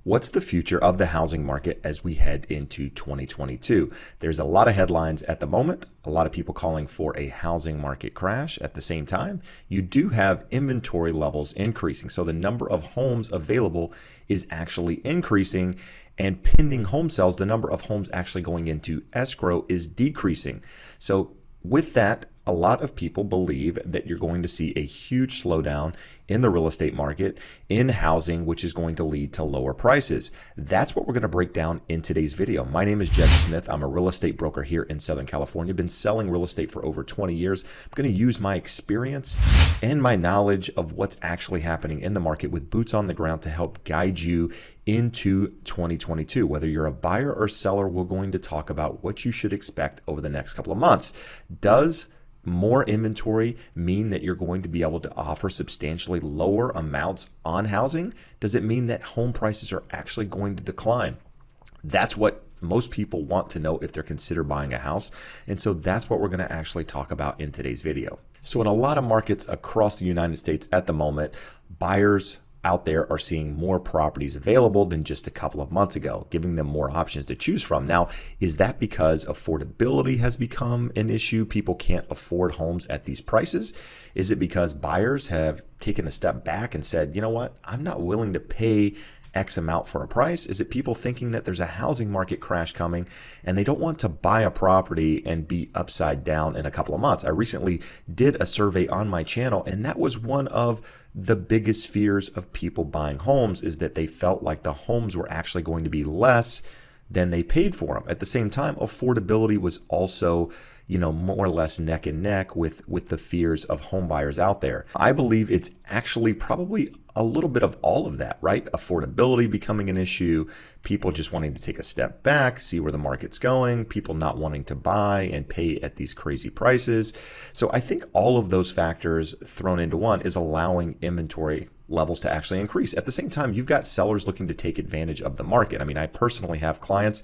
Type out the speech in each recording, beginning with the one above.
What's the future of the housing market as we head into 2022? There's a lot of headlines at the moment, a lot of people calling for a housing market crash. At the same time, you do have inventory levels increasing. So the number of homes available is actually increasing, and pending home sales, the number of homes actually going into escrow is decreasing. So with that, a lot of people believe that you're going to see a huge slowdown in the real estate market, in housing, which is going to lead to lower prices. That's what we're going to break down in today's video. My name is Jeb Smith. I'm a real estate broker here in Southern California. Been selling real estate for over 20 years. I'm going to use my experience and my knowledge of what's actually happening in the market with boots on the ground to help guide you into 2022. Whether you're a buyer or seller, we're going to talk about what you should expect over the next couple of months. Does more inventory mean that you're going to be able to offer substantially lower amounts on housing? Does it mean that home prices are actually going to decline? That's what most people want to know if they're consider buying a house. And so that's what we're going to actually talk about in today's video. So in a lot of markets across the United States at the moment, buyers out there are seeing more properties available than just a couple of months ago, giving them more options to choose from. Now, is that because affordability has become an issue? People can't afford homes at these prices? Is it because buyers have taken a step back and said, you know what, I'm not willing to pay X amount for a price? Is it people thinking that there's a housing market crash coming and they don't want to buy a property and be upside down in a couple of months? I recently did a survey on my channel, and that was one of the biggest fears of people buying homes, is that they felt like the homes were actually going to be less than they paid for them. At the same time, affordability was also, more or less neck and neck with the fears of home buyers out there. I believe it's actually probably a little bit of all of that, right? Affordability becoming an issue, people just wanting to take a step back, see where the market's going, people not wanting to buy and pay at these crazy prices. So I think all of those factors thrown into one is allowing inventory levels to actually increase. At the same time, you've got sellers looking to take advantage of the market. I mean, I personally have clients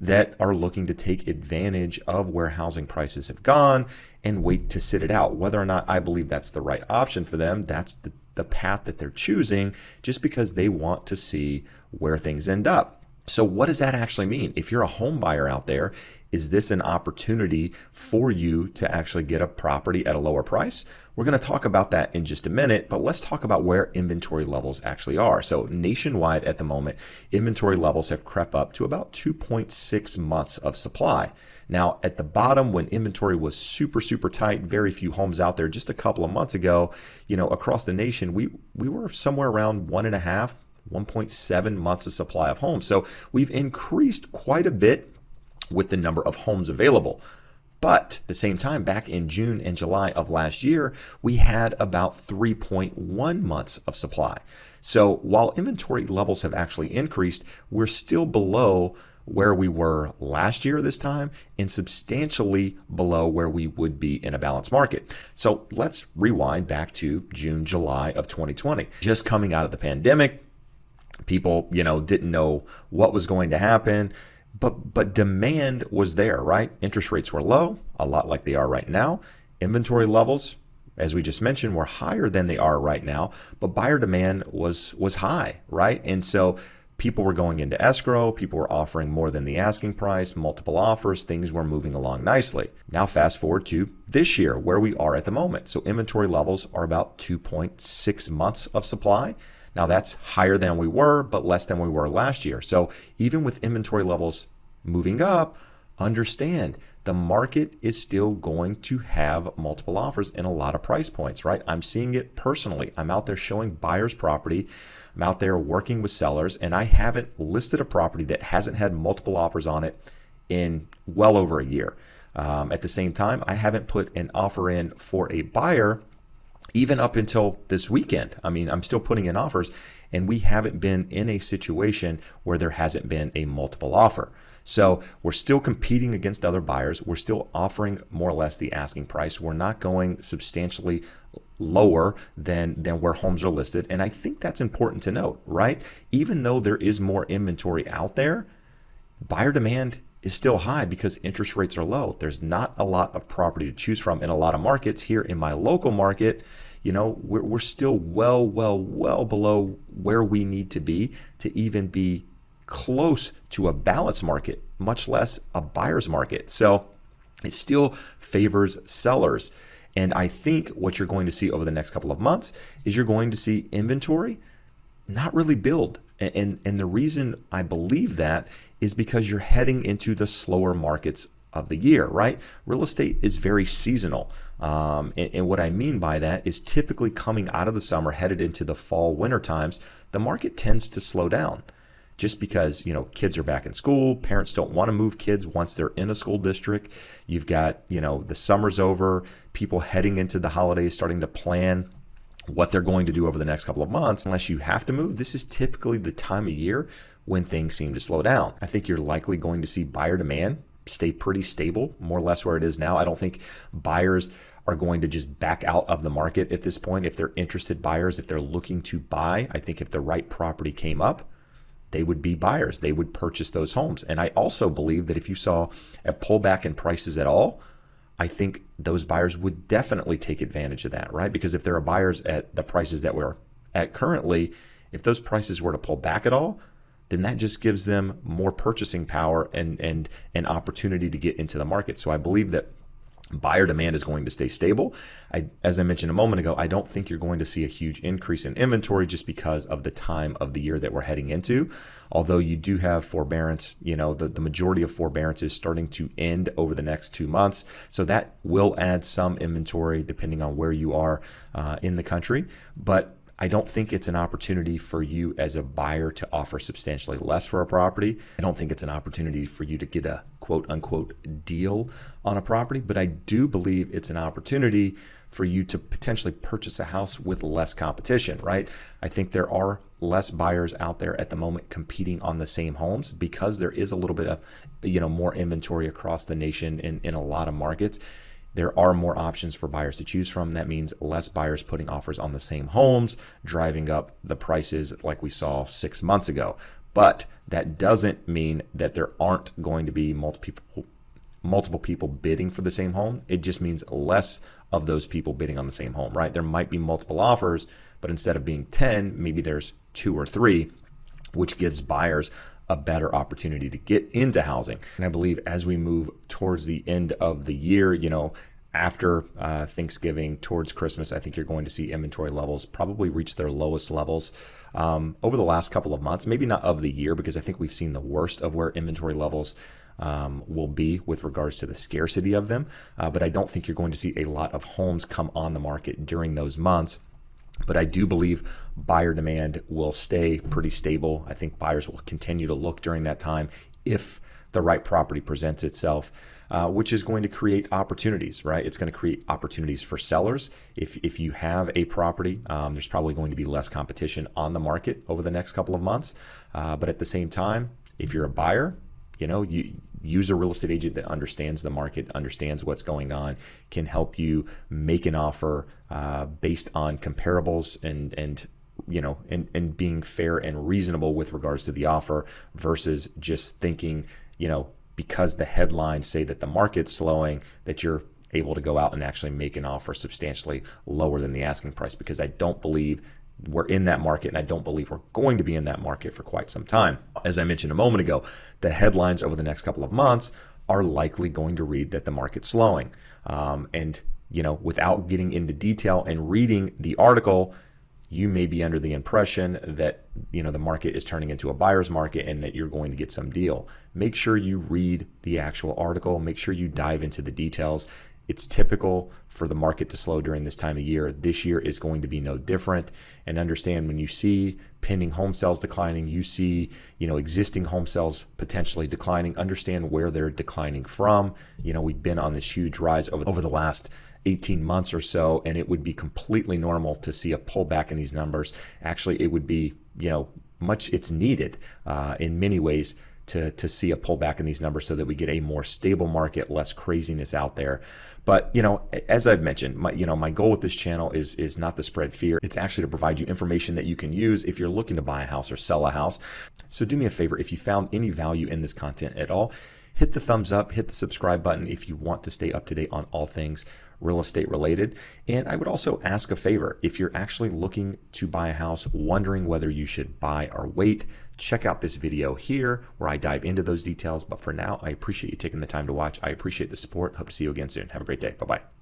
that are looking to take advantage of where housing prices have gone and wait to sit it out. Whether or not I believe that's the right option for them, that's the path that they're choosing, just because they want to see where things end up. So what does that actually mean? If you're a home buyer out there, is this an opportunity for you to actually get a property at a lower price? We're going to talk about that in just a minute, but let's talk about where inventory levels actually are. So nationwide at the moment, inventory levels have crept up to about 2.6 months of supply. Now, at the bottom, when inventory was super tight, very few homes out there just a couple of months ago, across the nation, we were somewhere around 1.7 months of supply of homes. So we've increased quite a bit with the number of homes available. But at the same time, back in June and July of last year, we had about 3.1 months of supply. So while inventory levels have actually increased, we're still below where we were last year this time, and substantially below where we would be in a balanced market. So let's rewind back to June, July of 2020. Just coming out of the pandemic, people, didn't know what was going to happen. But demand was there, right? Interest rates were low, a lot like they are right now. Inventory levels, as we just mentioned, were higher than they are right now, but buyer demand was high, right? And so people were going into escrow, people were offering more than the asking price, multiple offers, things were moving along nicely. Now fast forward to this year, where we are at the moment. So inventory levels are about 2.6 months of supply. Now that's higher than we were, but less than we were last year. So even with inventory levels moving up, understand the market is still going to have multiple offers in a lot of price points, right? I'm seeing it personally. I'm out there showing buyers property. I'm out there working with sellers, and I haven't listed a property that hasn't had multiple offers on it in well over a year. At the same time, I haven't put an offer in for a buyer even up until this weekend. I mean, I'm still putting in offers, and we haven't been in a situation where there hasn't been a multiple offer. So we're still competing against other buyers. We're still offering more or less the asking price. We're not going substantially lower than where homes are listed. And I think that's important to note, right? Even though there is more inventory out there, buyer demand is still high because interest rates are low. There's not a lot of property to choose from in a lot of markets. Here in my local market, we're still well below where we need to be to even be close to a balanced market, much less a buyer's market. So it still favors sellers. And I think what you're going to see over the next couple of months is you're going to see inventory not really build. And the reason I believe that is because you're heading into the slower markets of the year, right? Real estate is very seasonal. And what I mean by that is typically coming out of the summer, headed into the fall, winter times, the market tends to slow down. Just because, kids are back in school, parents don't want to move kids once they're in a school district. You've got, the summer's over, people heading into the holidays, starting to plan what they're going to do over the next couple of months. Unless you have to move, this is typically the time of year when things seem to slow down. I think you're likely going to see buyer demand stay pretty stable, more or less where it is now. I don't think buyers are going to just back out of the market at this point. If they're interested buyers, if they're looking to buy, I think if the right property came up, they would be buyers. They would purchase those homes. And I also believe that if you saw a pullback in prices at all, I think those buyers would definitely take advantage of that, right? Because if there are buyers at the prices that we're at currently, if those prices were to pull back at all, then that just gives them more purchasing power and an opportunity to get into the market. So I believe that buyer demand is going to stay stable. As I mentioned a moment ago, I don't think you're going to see a huge increase in inventory just because of the time of the year that we're heading into. Although you do have forbearance, the majority of forbearance is starting to end over the next 2 months. So that will add some inventory depending on where you are in the country. But I don't think it's an opportunity for you as a buyer to offer substantially less for a property. I don't think it's an opportunity for you to get a quote unquote deal on a property, but I do believe it's an opportunity for you to potentially purchase a house with less competition, right? I think there are less buyers out there at the moment competing on the same homes because there is a little bit of, more inventory across the nation in a lot of markets. There are more options for buyers to choose from. That means less buyers putting offers on the same homes, driving up the prices like we saw 6 months ago. But that doesn't mean that there aren't going to be multiple people bidding for the same home. It just means less of those people bidding on the same home, right? There might be multiple offers, but instead of being 10, maybe there's 2 or 3, which gives buyers a better opportunity to get into housing. And I believe as we move towards the end of the year, after Thanksgiving, towards Christmas, I think you're going to see inventory levels probably reach their lowest levels over the last couple of months, maybe not of the year, because I think we've seen the worst of where inventory levels will be with regards to the scarcity of them. But I don't think you're going to see a lot of homes come on the market during those months. But I do believe buyer demand will stay pretty stable. I think buyers will continue to look during that time if the right property presents itself, which is going to create opportunities, right? It's going to create opportunities for sellers. If you have a property, there's probably going to be less competition on the market over the next couple of months. But at the same time, if you're a buyer, you use a real estate agent that understands the market, understands what's going on, can help you make an offer based on comparables and being fair and reasonable with regards to the offer versus just thinking, because the headlines say that the market's slowing, that you're able to go out and actually make an offer substantially lower than the asking price, because I don't believe we're in that market, and I don't believe we're going to be in that market for quite some time. As I mentioned a moment ago, the headlines over the next couple of months are likely going to read that the market's slowing. Without getting into detail and reading the article, you may be under the impression that the market is turning into a buyer's market and that you're going to get some deal. Make sure you read the actual article. Make sure you dive into the details. It's typical for the market to slow during this time of year. This year is going to be no different. And understand, when you see pending home sales declining, you see, existing home sales potentially declining, understand where they're declining from. We've been on this huge rise over the last 18 months or so, and it would be completely normal to see a pullback in these numbers. Actually, it would be, it's needed in many ways to see a pullback in these numbers so that we get a more stable market, less craziness out there. But, as I've mentioned, my goal with this channel is not to spread fear. It's actually to provide you information that you can use if you're looking to buy a house or sell a house. So do me a favor, if you found any value in this content at all, hit the thumbs up, hit the subscribe button if you want to stay up to date on all things real estate related. And I would also ask a favor. If you're actually looking to buy a house, wondering whether you should buy or wait, check out this video here where I dive into those details. But for now, I appreciate you taking the time to watch. I appreciate the support. Hope to see you again soon. Have a great day. Bye-bye.